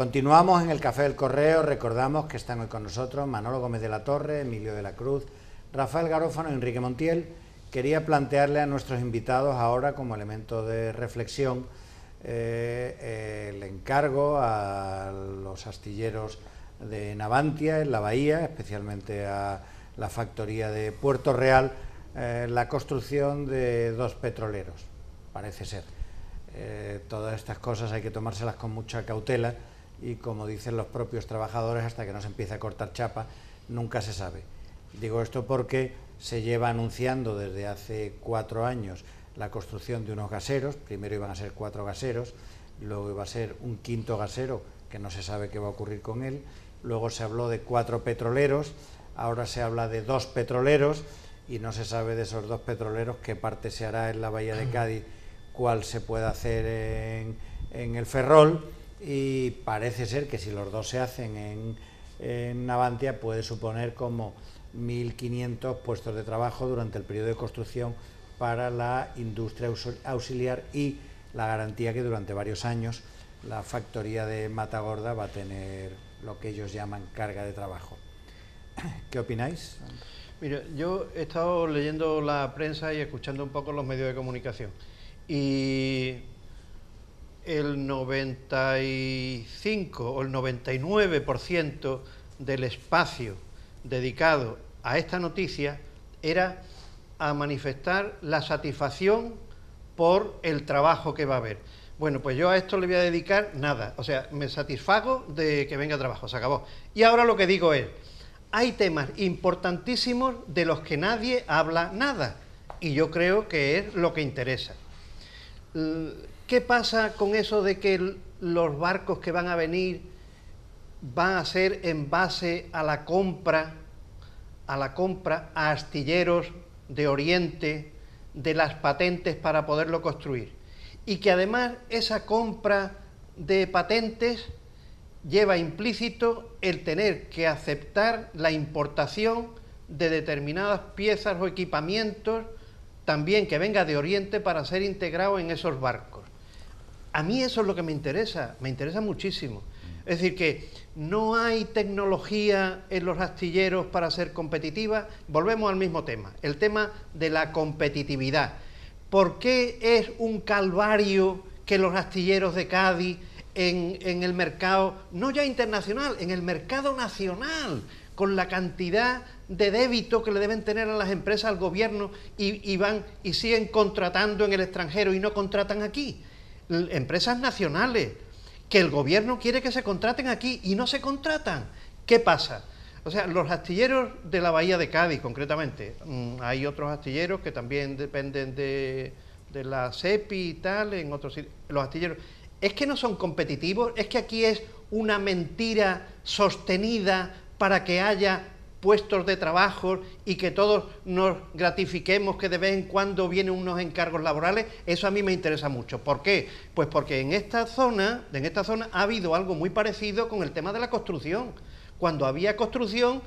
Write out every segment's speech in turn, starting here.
Continuamos en el Café del Correo. Recordamos que están hoy con nosotros Manolo Gómez de la Torre, Emilio de la Cruz, Rafael Garófano y Enrique Montiel. Quería plantearle a nuestros invitados ahora, como elemento de reflexión, el encargo a los astilleros de Navantia, en la bahía, especialmente a la factoría de Puerto Real, la construcción de 2 petroleros, parece ser. Todas estas cosas hay que tomárselas con mucha cautela y, como dicen los propios trabajadores, hasta que no se empiece a cortar chapa, nunca se sabe. Digo esto porque se lleva anunciando desde hace 4 años la construcción de unos gaseros. Primero iban a ser 4 gaseros, luego iba a ser un 5.º gasero, que no se sabe qué va a ocurrir con él. Luego se habló de 4 petroleros, ahora se habla de 2 petroleros y no se sabe de esos 2 petroleros qué parte se hará en la bahía de Cádiz, cuál se puede hacer en el Ferrol, y parece ser que si los 2 se hacen en Navantia puede suponer como 1.500 puestos de trabajo durante el periodo de construcción para la industria auxiliar y la garantía que durante varios años la factoría de Matagorda va a tener lo que ellos llaman carga de trabajo. ¿Qué opináis? Mira, yo he estado leyendo la prensa y escuchando un poco los medios de comunicación, y el 95 o el 99% del espacio dedicado a esta noticia era a manifestar la satisfacción por el trabajo que va a haber. Bueno, pues yo a esto le voy a dedicar nada, o sea, me satisfago de que venga trabajo, se acabó. Y ahora lo que digo es, hay temas importantísimos de los que nadie habla nada, y yo creo que es lo que interesa. ¿Qué pasa con eso de que los barcos que van a venir van a ser en base a la compra a astilleros de Oriente de las patentes para poderlo construir? Y que además esa compra de patentes lleva implícito el tener que aceptar la importación de determinadas piezas o equipamientos también que venga de Oriente para ser integrado en esos barcos. A mí eso es lo que me interesa muchísimo. Es decir, que no hay tecnología en los astilleros para ser competitiva. Volvemos al mismo tema, el tema de la competitividad. ¿Por qué es un calvario que los astilleros de Cádiz en el mercado, no ya internacional, en el mercado nacional, con la cantidad de débito que le deben tener a las empresas, al gobierno, y van y siguen contratando en el extranjero y no contratan aquí? Empresas nacionales que el gobierno quiere que se contraten aquí y no se contratan. ¿Qué pasa? O sea, los astilleros de la bahía de Cádiz, concretamente, hay otros astilleros que también dependen de la SEPI y tal, en otros sitios. Los astilleros, es que no son competitivos, es que aquí es una mentira sostenida para que haya puestos de trabajo y que todos nos gratifiquemos que de vez en cuando vienen unos encargos laborales. Eso a mí me interesa mucho. ¿Por qué? Pues porque en esta zona ha habido algo muy parecido con el tema de la construcción. Cuando había construcción,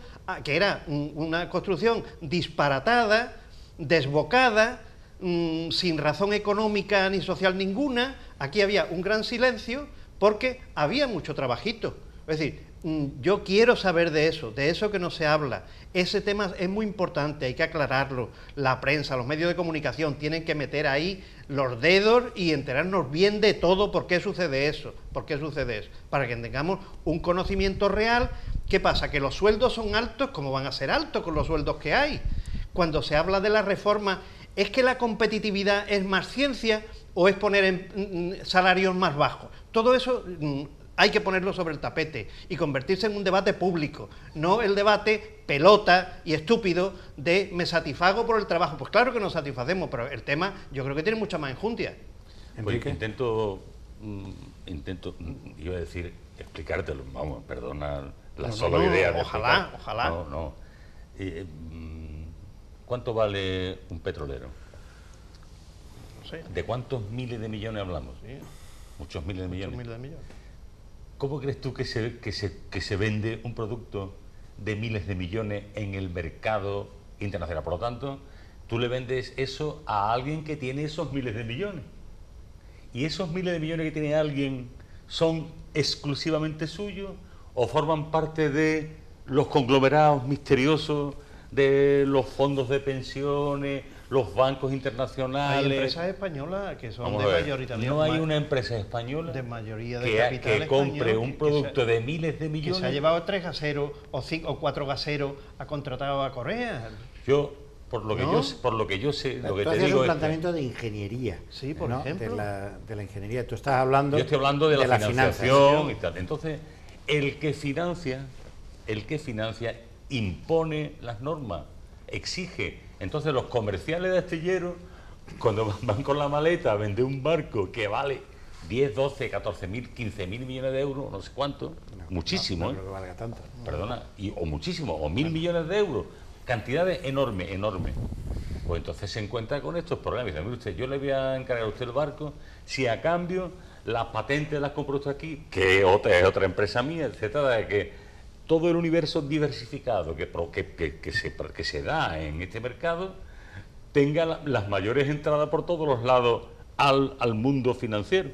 que era una construcción disparatada, desbocada, sin razón económica ni social ninguna, aquí había un gran silencio porque había mucho trabajito. Es decir, yo quiero saber de eso que no se habla. Ese tema es muy importante, hay que aclararlo. La prensa, los medios de comunicación tienen que meter ahí los dedos y enterarnos bien de todo, por qué sucede eso, para que tengamos un conocimiento real. ¿Qué pasa? Que los sueldos son altos. ¿Cómo van a ser altos con los sueldos que hay? Cuando se habla de la reforma, ¿es que la competitividad es más ciencia o es poner en salarios más bajos? Todo eso hay que ponerlo sobre el tapete y convertirse en un debate público, no el debate pelota y estúpido de me satisfago por el trabajo. Pues claro que nos satisfacemos, pero el tema yo creo que tiene mucha más enjundia. Pues intento, iba a decir, explicártelo, vamos, perdona la sola idea de ojalá. ¿Cuánto vale un petrolero? No sé. ¿De cuántos miles de millones hablamos? Sí. Muchos miles de millones. Muchos miles de millones. ¿Cómo crees tú que se vende un producto de miles de millones en el mercado internacional? Por lo tanto, tú le vendes eso a alguien que tiene esos miles de millones. Y esos miles de millones que tiene alguien son exclusivamente suyos o forman parte de los conglomerados misteriosos de los fondos de pensiones, los bancos internacionales? Hay empresas españolas que son Vamos de a ver, mayoritariamente. no hay una empresa española de mayoría de que capital compre español un producto de miles de millones. Que se ha llevado 3 gaseros o 4 gaseros, ha contratado a Corea. Yo, por lo que ¿No? yo sé, lo que Tú te haces digo un es planteamiento de ingeniería. Sí, por ¿no? ejemplo. De la ingeniería. Tú estás hablando. yo estoy hablando de la financiación finanzas. y tal. Entonces, el que financia impone las normas, exige. Entonces, los comerciales de astilleros, cuando van con la maleta a vender un barco que vale 10, 12, 14 mil, 15 mil millones de euros, no sé cuánto, muchísimo, No creo que valga tanto. perdona, o muchísimo, o 1.000 millones de euros, cantidades enormes, enormes. Pues entonces se encuentra con estos problemas. Dice, mire usted, yo le voy a encargar a usted el barco, si a cambio las patentes las compro usted aquí, que es otra empresa mía, etcétera, de que todo el universo diversificado que se da en este mercado tenga las mayores entradas por todos los lados al mundo financiero.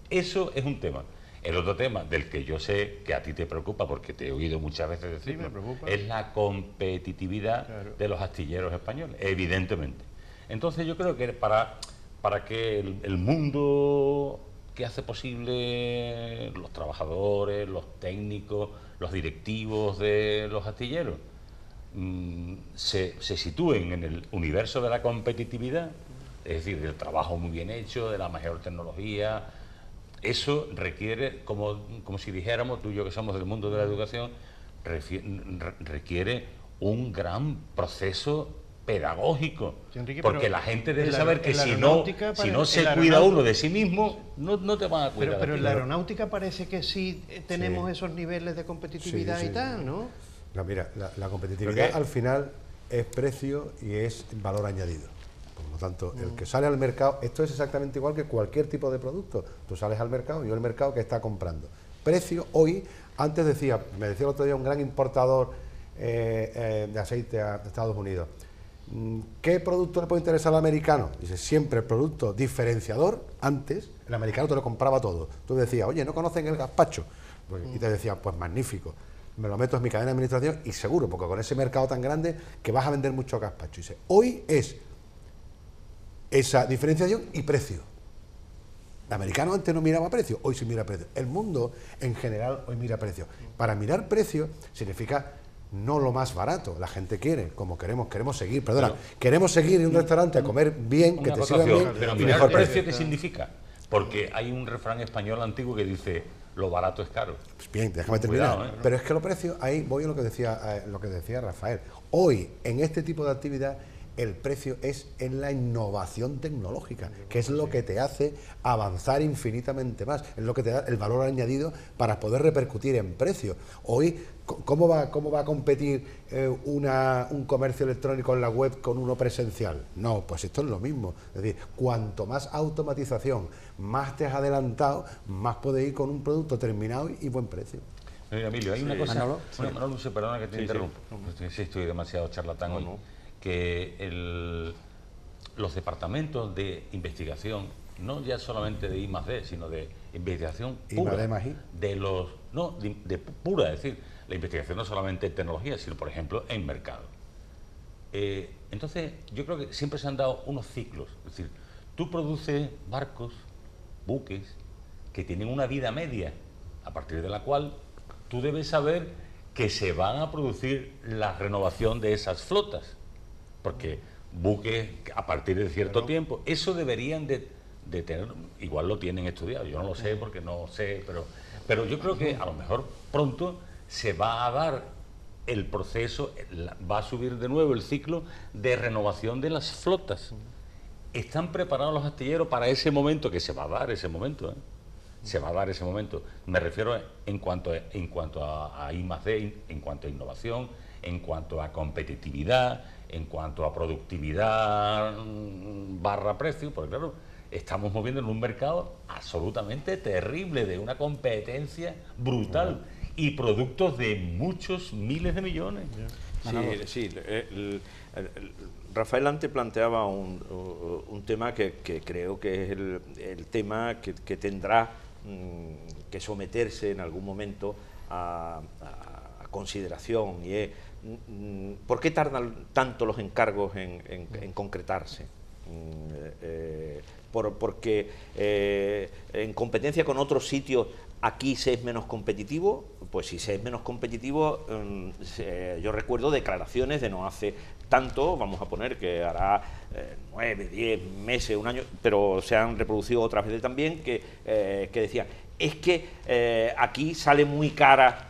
Eso es un tema. El otro tema del que yo sé que a ti te preocupa, porque te he oído muchas veces decirlo, me preocupa. es la competitividad de los astilleros españoles, evidentemente. Entonces yo creo que para que el mundo que hace posible los trabajadores, los técnicos, los directivos de los astilleros se sitúen en el universo de la competitividad, es decir, del trabajo muy bien hecho, de la mejor tecnología, eso requiere, como si dijéramos, tú y yo que somos del mundo de la educación, requiere un gran proceso pedagógico, Sí, Enrique, porque pero la gente debe en la- saber que en la si aeronáutica no se en la cuida aeronáutica- uno de sí mismo, no te van a cuidar. Pero a en ti. la aeronáutica parece que sí tenemos Sí. esos niveles de competitividad Sí, sí, y tal, sí. ¿no? No, mira, la ¿Pero competitividad qué? al final es precio y es valor añadido. Por lo tanto, el que sale al mercado, esto es exactamente igual que cualquier tipo de producto. Tú sales al mercado, yo el mercado que está comprando. Precio, hoy, antes me decía el otro día un gran importador de aceite de Estados Unidos, ¿qué producto le puede interesar al americano? Dice, siempre el producto diferenciador, antes, el americano te lo compraba todo. Tú decías, oye, ¿no conocen el gazpacho? Pues, y te decía, pues magnífico. Me lo meto en mi cadena de administración y seguro, porque con ese mercado tan grande que vas a vender mucho gazpacho. Dice, hoy es esa diferenciación y precio. El americano antes no miraba precio, hoy sí mira precio. El mundo en general hoy mira precio. Para mirar precio significa no lo más barato. La gente quiere, como queremos seguir, queremos seguir en un restaurante a comer bien, que Una te sirvan acotación, bien pero y mirar mejor precio, precio. ¿qué significa? Porque hay un refrán español antiguo que dice, lo barato es caro. Pues bien, déjame terminar. Cuidado, ¿eh? Pero es que los precios, ahí voy a lo que decía Rafael. Hoy, en este tipo de actividad, el precio es en la innovación tecnológica, que es lo que te hace avanzar infinitamente más, es lo que te da el valor añadido para poder repercutir en precio. Hoy, ¿cómo va a competir un comercio electrónico en la web con uno presencial? No, pues esto es lo mismo. Es decir, cuanto más automatización, más te has adelantado, más puedes ir con un producto terminado y buen precio. Mira, Emilio, hay una cosa... Manolo. Manolo, perdona que te interrumpa. Sí, estoy demasiado charlatán hoy. Que los departamentos de investigación, no ya solamente de I+D, sino de investigación pura, I+D+I. de pura, es decir, la investigación no solamente en tecnología, sino, por ejemplo, en mercado. Entonces, yo creo que siempre se han dado unos ciclos. Es decir, tú produces barcos, buques, que tienen una vida media, a partir de la cual tú debes saber que se van a producir la renovación de esas flotas. Porque buques a partir de cierto tiempo, eso deberían de tener, igual lo tienen estudiado, yo no lo sé porque no sé, pero yo creo que a lo mejor pronto se va a dar el proceso, va a subir de nuevo el ciclo de renovación de las flotas. ¿Están preparados los astilleros para ese momento? Que se va a dar ese momento, ¿eh? Se va a dar ese momento. Me refiero en cuanto a I+D, en cuanto a innovación, en cuanto a competitividad, en cuanto a productividad barra precio, porque claro, estamos moviendo en un mercado absolutamente terrible, de una competencia brutal y productos de muchos miles de millones. Sí, Rafael antes planteaba un tema que creo que es el tema que tendrá que someterse en algún momento a consideración, y es ¿por qué tardan tanto los encargos en concretarse? Porque en competencia con otros sitios aquí se es menos competitivo. Pues si se es menos competitivo, yo recuerdo declaraciones de no hace tanto, vamos a poner que hará 9, 10 meses, un año, pero se han reproducido otras veces también, que decían, es que aquí sale muy cara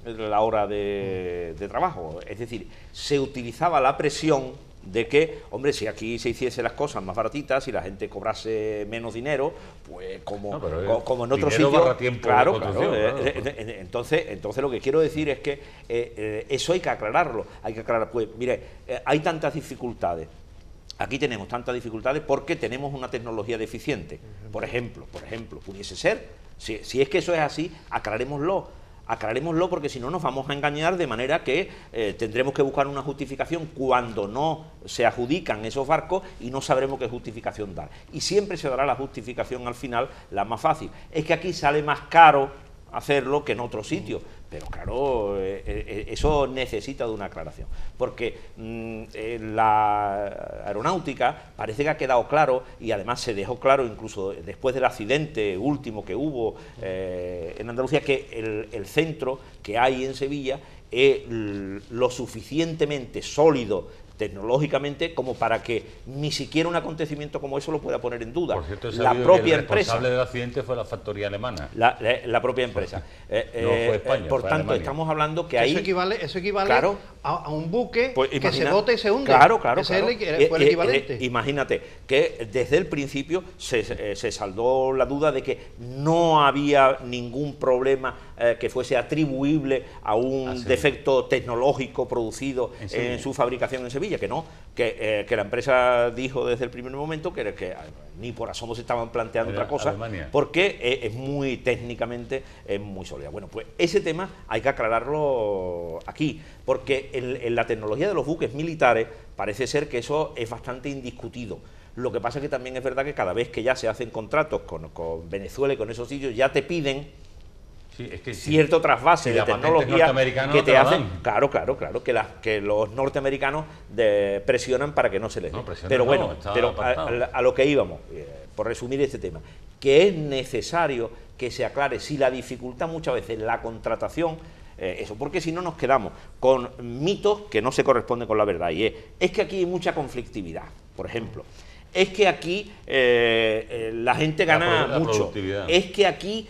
la hora de trabajo. Es decir, se utilizaba la presión de que, hombre, si aquí se hiciese las cosas más baratitas y la gente cobrase menos dinero, pues como en otros sitios, claro. Entonces lo que quiero decir es que eso hay que aclararlo, pues mire, hay tantas dificultades. Aquí tenemos tantas dificultades porque tenemos una tecnología deficiente. Por ejemplo, pudiese ser, si es que eso es así, aclarémoslo, porque si no nos vamos a engañar, de manera que tendremos que buscar una justificación cuando no se adjudican esos barcos y no sabremos qué justificación dar. Y siempre se dará la justificación al final, la más fácil. Es que aquí sale más caro hacerlo que en otros sitios. Pero claro, eso necesita de una aclaración, porque la aeronáutica parece que ha quedado claro, y además se dejó claro incluso después del accidente último que hubo en Andalucía, que el centro que hay en Sevilla es lo suficientemente sólido tecnológicamente como para que ni siquiera un acontecimiento como eso lo pueda poner en duda. Por cierto, la propia el empresa. responsable del accidente fue la factoría alemana. La propia empresa. No fue España, por fue tanto, Alemania. estamos hablando que ahí... Eso equivale claro, a un buque pues que se bota y se hunde. Claro. Ese fue el equivalente. Imagínate que desde el principio se saldó la duda de que no había ningún problema que fuese atribuible a un defecto tecnológico producido en su fabricación en Sevilla, que no, que la empresa dijo desde el primer momento que ni por asomo se estaban planteando otra cosa, Alemania. porque es muy técnicamente muy sólida. Bueno, pues ese tema hay que aclararlo aquí, porque en la tecnología de los buques militares parece ser que eso es bastante indiscutido. Lo que pasa es que también es verdad que cada vez que ya se hacen contratos con Venezuela y con esos sitios, ya te piden cierto trasvase de tecnología que te hacen, claro, que los norteamericanos presionan para que no se les dé. Pero bueno, a lo que íbamos, por resumir este tema, que es necesario que se aclare si la dificultad muchas veces la contratación, eso, porque si no nos quedamos con mitos que no se corresponden con la verdad, y es que aquí hay mucha conflictividad, por ejemplo. Es que aquí la gente gana mucho. Es que aquí,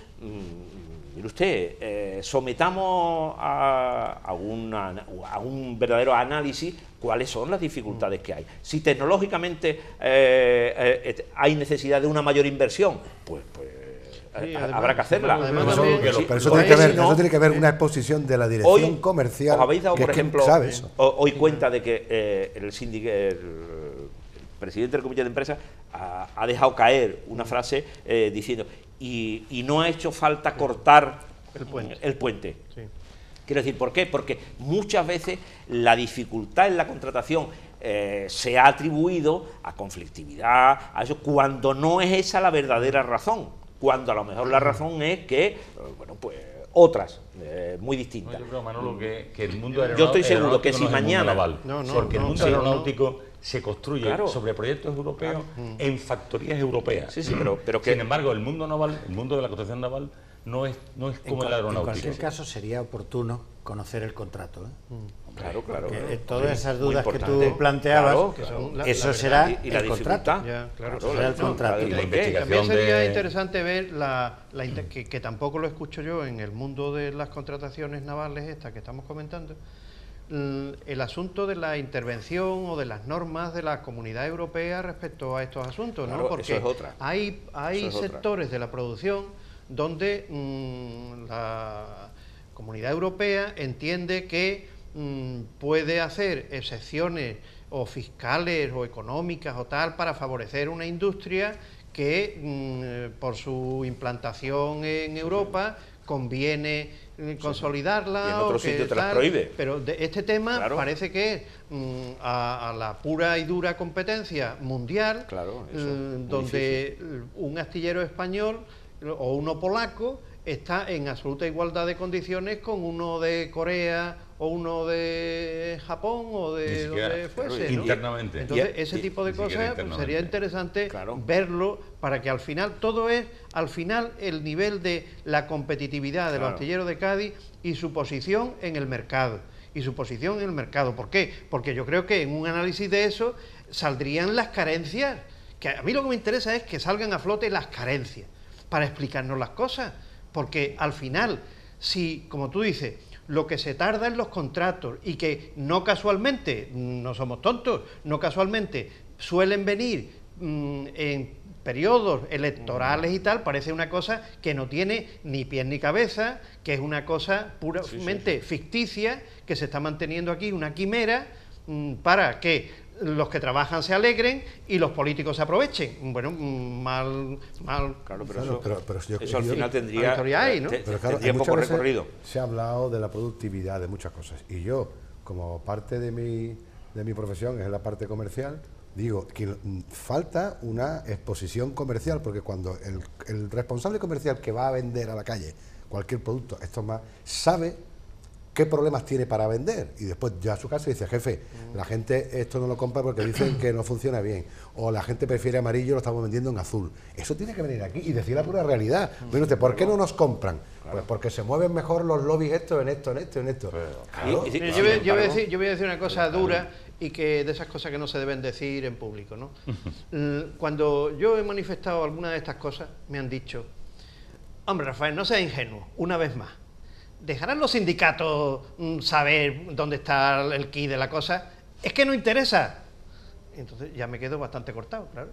mire usted, sometamos a un verdadero análisis cuáles son las dificultades que hay. Si tecnológicamente hay necesidad de una mayor inversión, pues habrá que hacerla. Pero eso tiene que haber una exposición de la dirección comercial. ¿Os habéis dado, por ejemplo, sabe eso? Hoy cuenta de que el presidente del comité de empresa ha dejado caer una frase diciendo y no ha hecho falta cortar el puente. Sí. Quiero decir, ¿por qué? Porque muchas veces la dificultad en la contratación se ha atribuido a conflictividad, a eso, cuando no es esa la verdadera razón, cuando a lo mejor la razón es que, otras, muy distintas. Yo creo, Manolo, que el mundo aeronáutico... Yo estoy seguro que si mañana... Porque el mundo aeronáutico se construye sobre proyectos europeos en factorías europeas. Sí, pero que... Sin embargo, el mundo naval, el mundo de la construcción naval, no es como el aeronáutico. En cualquier caso, sería oportuno conocer el contrato. Claro. Todas esas dudas que tú planteabas, eso será el contrato. Será el contrato. También sería interesante ver que tampoco lo escucho yo en el mundo de las contrataciones navales estas que estamos comentando, el asunto de la intervención o de las normas de la Comunidad Europea respecto a estos asuntos, ¿no? Porque eso es otra. Hay sectores de la producción donde la Comunidad Europea entiende que puede hacer excepciones o fiscales o económicas o tal para favorecer una industria que por su implantación en Europa conviene consolidarla, y en otros sitios te las prohíbe. Pero de este tema parece que a la pura y dura competencia mundial, donde un astillero español o uno polaco está en absoluta igualdad de condiciones con uno de Corea o uno de Japón o de donde fuese, ¿no? Internamente. Entonces, ese tipo de cosas pues, sería interesante verlo para que al final, todo es, al final, el nivel de la competitividad de los astilleros de Cádiz y su posición en el mercado. ¿Por qué? Porque yo creo que en un análisis de eso saldrían las carencias, que a mí lo que me interesa es que salgan a flote las carencias para explicarnos las cosas, porque al final, si, como tú dices, lo que se tarda en los contratos y que no casualmente, no somos tontos, no casualmente suelen venir en periodos electorales y tal, parece una cosa que no tiene ni pies ni cabeza, que es una cosa puramente ficticia, que se está manteniendo aquí, una quimera, para que los que trabajan se alegren y los políticos se aprovechen. Bueno, mal. Claro, pero eso al final tendría, ¿no? tendría poco recorrido. Se ha hablado de la productividad, de muchas cosas. Y yo, como parte de mi profesión, es la parte comercial, digo que falta una exposición comercial, porque cuando el responsable comercial que va a vender a la calle cualquier producto, esto más, sabe qué problemas tiene para vender, y después ya a su casa dice: jefe, la gente esto no lo compra porque dicen que no funciona bien, o la gente prefiere amarillo, lo estamos vendiendo en azul. Eso tiene que venir aquí y decir la pura realidad. Mire usted, ¿por qué no nos compran? Pues porque se mueven mejor los lobbies en esto. Claro. Yo voy a decir una cosa dura y que de esas cosas que no se deben decir en público, ¿no? Cuando yo he manifestado alguna de estas cosas, me han dicho: hombre, Rafael, no seas ingenuo, una vez más. ¿Dejarán los sindicatos saber dónde está el quid de la cosa? Es que no interesa. Entonces ya me quedo bastante cortado, claro.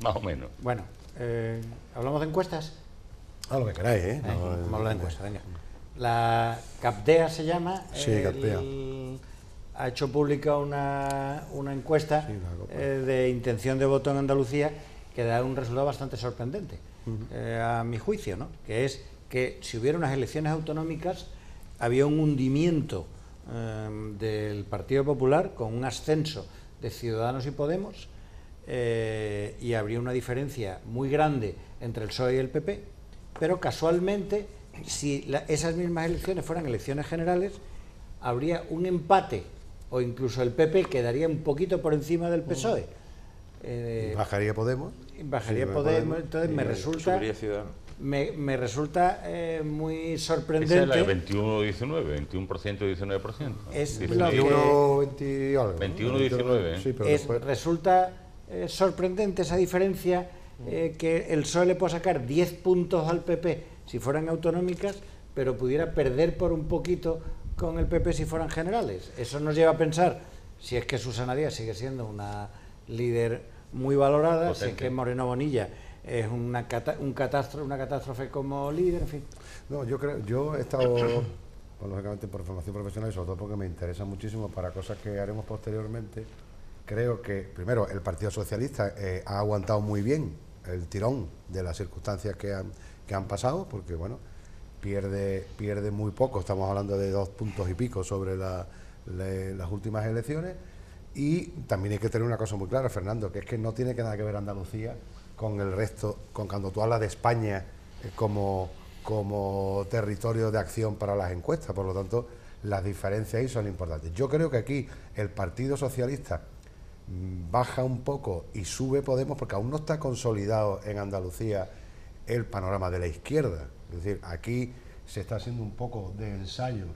Más o menos. Bueno, ¿hablamos de encuestas? A lo que queráis, ¿eh? Vamos a hablar de encuestas, venga. La CAPDEA se llama. Sí, CAPDEA. Ha hecho pública una encuesta de intención de voto en Andalucía que da un resultado bastante sorprendente, a mi juicio, ¿no? Que es que si hubiera unas elecciones autonómicas había un hundimiento del Partido Popular con un ascenso de Ciudadanos y Podemos, y habría una diferencia muy grande entre el PSOE y el PP, pero casualmente si esas mismas elecciones fueran elecciones generales habría un empate, o incluso el PP quedaría un poquito por encima del PSOE. ¿Bajaría Podemos? Bajaría Podemos, entonces me resulta muy sorprendente. Esa es la 21-19, 21%, 19%. Es 21-19. Sí, pero resulta sorprendente esa diferencia, que el PSOE le puede sacar 10 puntos al PP si fueran autonómicas, pero pudiera perder por un poquito con el PP si fueran generales. Eso nos lleva a pensar si es que Susana Díaz sigue siendo una líder muy valorada, si es que Moreno Bonilla es una catástrofe como líder, en fin. No, yo he estado, pues, lógicamente por formación profesional y sobre todo porque me interesa muchísimo para cosas que haremos posteriormente. Creo que, primero, el Partido Socialista ha aguantado muy bien el tirón de las circunstancias que han pasado, porque, bueno, pierde muy poco, estamos hablando de 2 puntos y pico sobre las últimas elecciones. Y también hay que tener una cosa muy clara, Fernando, que es que no tiene nada que ver Andalucía con el resto, con cuando tú hablas de España como territorio de acción para las encuestas. Por lo tanto, las diferencias ahí son importantes. Yo creo que aquí el Partido Socialista baja un poco y sube Podemos, porque aún no está consolidado en Andalucía el panorama de la izquierda. Es decir, aquí se está haciendo un poco de ensayo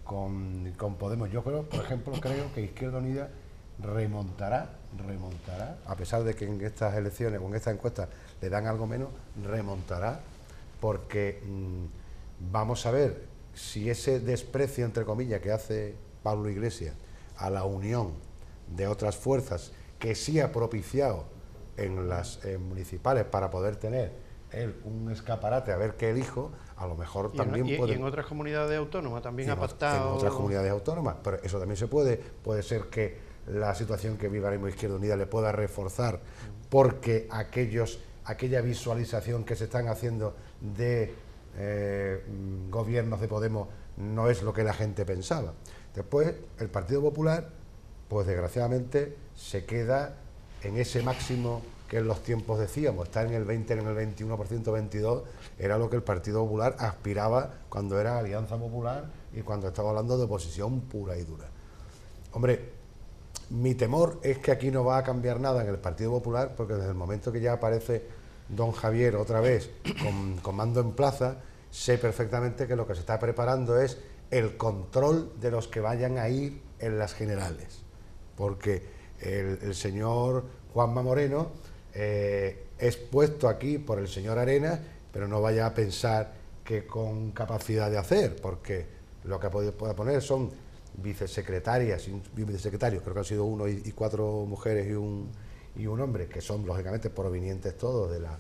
con Podemos. Yo creo, por ejemplo, que Izquierda Unida remontará, a pesar de que en estas elecciones o en estas encuestas le dan algo menos, remontará, porque vamos a ver si ese desprecio, entre comillas, que hace Pablo Iglesias a la unión de otras fuerzas, que sí ha propiciado en las municipales para poder tener él un escaparate a ver qué elijo, a lo mejor también puede... Y en otras comunidades autónomas también ha pactado... En otras comunidades autónomas, pero eso también se puede ser que la situación que vive ahora mismo Izquierda Unida le pueda reforzar, porque aquella visualización que se están haciendo de gobiernos de Podemos no es lo que la gente pensaba. Después, el Partido Popular, pues desgraciadamente, se queda en ese máximo que en los tiempos decíamos, estar en el 20, en el 21%, 22%, era lo que el Partido Popular aspiraba cuando era Alianza Popular y cuando estaba hablando de oposición pura y dura. Hombre, mi temor es que aquí no va a cambiar nada en el Partido Popular, porque desde el momento que ya aparece don Javier otra vez con mando en plaza, sé perfectamente que lo que se está preparando es el control de los que vayan a ir en las generales, porque el señor Juanma Moreno es puesto aquí por el señor Arenas, pero no vaya a pensar que con capacidad de hacer, porque lo que puede poner son vicesecretarias y vicesecretarios, creo que han sido 1 y 4 mujeres y un hombre, que son lógicamente provenientes todos de la,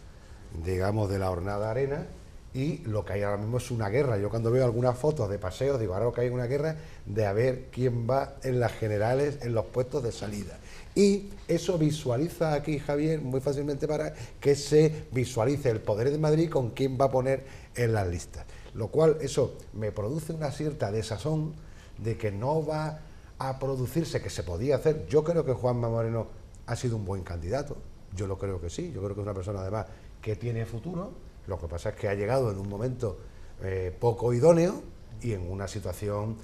digamos, de la hornada Arena, y lo que hay ahora mismo es una guerra. Yo cuando veo algunas fotos de paseos digo, ahora lo que hay es una guerra de a ver quién va en las generales, en los puestos de salida. Y eso visualiza aquí, Javier, muy fácilmente para que se visualice el poder de Madrid con quién va a poner en las listas. Lo cual, eso me produce una cierta desazón de que no va a producirse, que se podía hacer. Yo creo que Juanma Moreno ha sido un buen candidato, yo lo creo que sí, yo creo que es una persona además que tiene futuro. Lo que pasa es que ha llegado en un momento poco idóneo y en una situación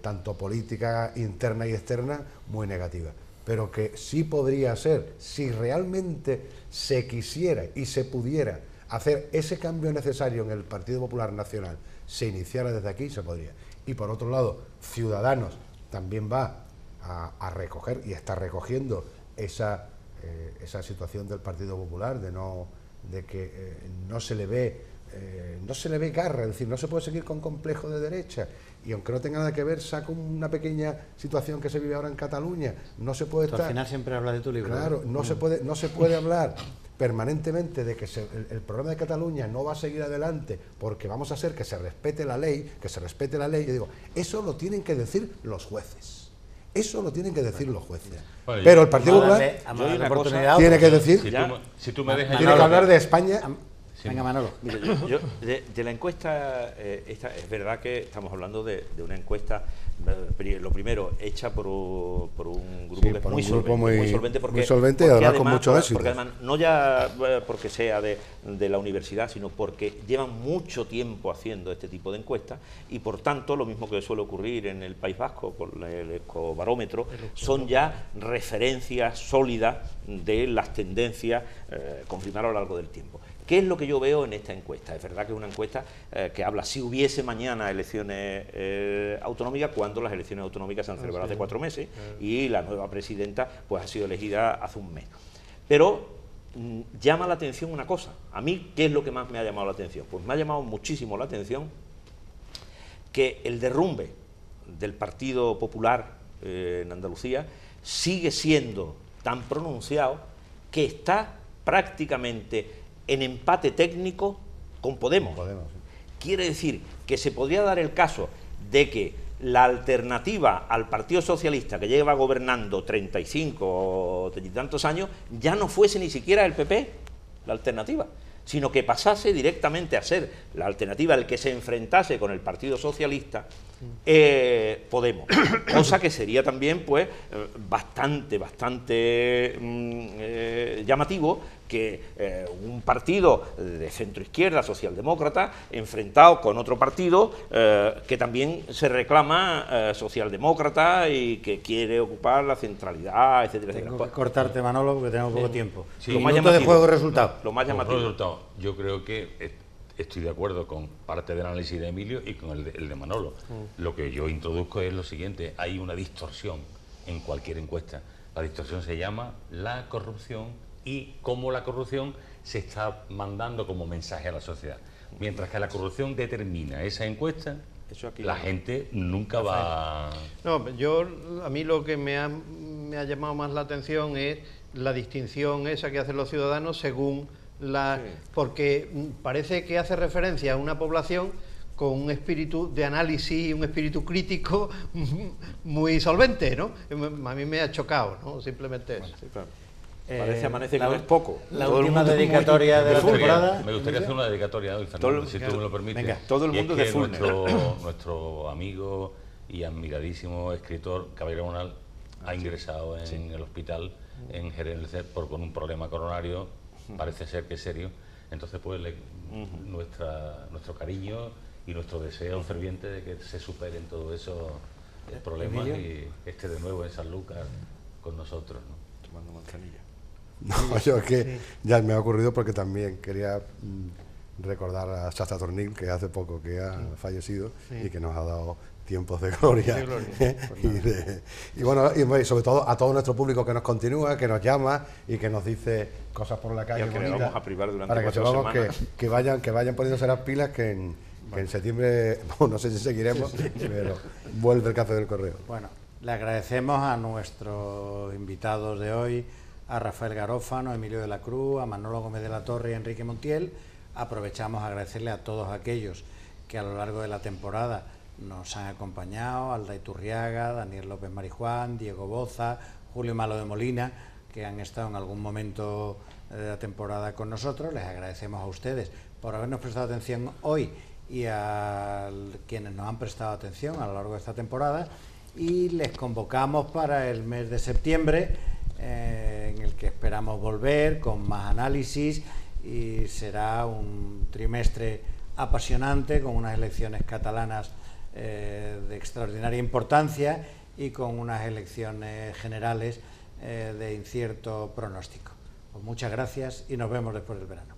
tanto política interna y externa muy negativa, pero que sí podría ser, si realmente se quisiera y se pudiera hacer ese cambio necesario en el Partido Popular Nacional, se iniciara desde aquí, se podría. Y por otro lado, Ciudadanos también va a recoger y está recogiendo esa situación del Partido Popular de que no se le ve garra, es decir, no se puede seguir con complejo de derecha, y aunque no tenga nada que ver, saco una pequeña situación que se vive ahora en Cataluña, no se puede estar... Al final siempre hablas de tu libro. Claro, no se puede hablar permanentemente de que el problema de Cataluña no va a seguir adelante porque vamos a hacer que se respete la ley, yo digo, eso lo tienen que decir los jueces. Eso lo tienen que decir los jueces. Bueno, pero el Partido Popular tiene que decir, si tú me dejas, tiene que hablar de España. Sí. Venga, Manolo. Mire, yo de la encuesta, esta, es verdad que estamos hablando de una encuesta, lo primero, hecha por un grupo Sí, que es por muy un grupo solvente, muy solvente y además con mucho éxito. Porque además, no ya porque sea de la universidad, sino porque llevan mucho tiempo haciendo este tipo de encuestas y por tanto, lo mismo que suele ocurrir en el País Vasco con el Ecobarómetro, son ya referencias sólidas de las tendencias confirmadas a lo largo del tiempo. ¿Qué es lo que yo veo en esta encuesta? Es verdad que es una encuesta que habla si hubiese mañana elecciones autonómicas, cuando las elecciones autonómicas se han celebrado hace 4 meses y la nueva presidenta pues ha sido elegida hace un mes. Pero llama la atención una cosa. A mí, ¿qué es lo que más me ha llamado la atención? Pues me ha llamado muchísimo la atención que el derrumbe del Partido Popular en Andalucía sigue siendo tan pronunciado que está prácticamente en empate técnico con Podemos. Quiere decir que se podría dar el caso de que la alternativa al Partido Socialista, que lleva gobernando 35 o 30 y tantos años, ya no fuese ni siquiera el PP la alternativa, sino que pasase directamente a ser la alternativa, el que se enfrentase con el Partido Socialista, Podemos, cosa que sería también pues bastante llamativo que un partido de centroizquierda, socialdemócrata, enfrentado con otro partido que también se reclama socialdemócrata y que quiere ocupar la centralidad, etcétera, etcétera. Tengo que cortarte, Manolo, porque tenemos poco tiempo. Sí. Lo más llamativo de juego y resultado. Lo más llamativo. Resultado. Yo creo que estoy de acuerdo con parte del análisis de Emilio y con el de Manolo. Lo que yo introduzco es lo siguiente: hay una distorsión en cualquier encuesta. La distorsión se llama la corrupción y cómo la corrupción se está mandando como mensaje a la sociedad. Mientras que la corrupción determina esa encuesta, la gente nunca va... No, a mí lo que me ha llamado más la atención es la distinción esa que hacen los ciudadanos según la... Porque parece que hace referencia a una población con un espíritu de análisis y un espíritu crítico muy solvente, ¿no? A mí me ha chocado, ¿no? Simplemente eso. Sí, claro. Amanece que no es poco. La última dedicatoria de la temporada. Me gustaría hacer una dedicatoria hoy, Fernando, si tú me lo permites. Venga. Todo el mundo de Fulner. Nuestro amigo y admiradísimo escritor Caballero Bonal ha ingresado en el hospital en Jerez con un problema coronario, parece ser que es serio. Entonces, pues, nuestro cariño y nuestro deseo ferviente de que se superen todos esos problemas y esté de nuevo en Sanlúcar con nosotros, ¿no? Tomando manzanilla. No, yo es que ya me ha ocurrido porque también quería recordar a Shasta Tornil, que hace poco que ha fallecido y que nos ha dado tiempos de gloria. Y bueno, y sobre todo a todo nuestro público que nos continúa, que nos llama y que nos dice cosas por la calle que le vamos a privar durante para que 4 sepamos semanas. que vayan poniéndose las pilas, que en septiembre, no sé si seguiremos, pero vuelve el Café del Correo. Bueno, le agradecemos a nuestros invitados de hoy, a Rafael Garófano, a Emilio de la Cruz, a Manolo Gómez de la Torre y a Enrique Montiel. Aprovechamos a agradecerle a todos aquellos que a lo largo de la temporada nos han acompañado, Alda Iturriaga, Daniel López Marijuán, Diego Boza, Julio Malo de Molina, que han estado en algún momento de la temporada con nosotros. Les agradecemos a ustedes por habernos prestado atención hoy y a quienes nos han prestado atención a lo largo de esta temporada, y les convocamos para el mes de septiembre, en el que esperamos volver con más análisis, y será un trimestre apasionante con unas elecciones catalanas de extraordinaria importancia y con unas elecciones generales de incierto pronóstico. Pues muchas gracias y nos vemos después del verano.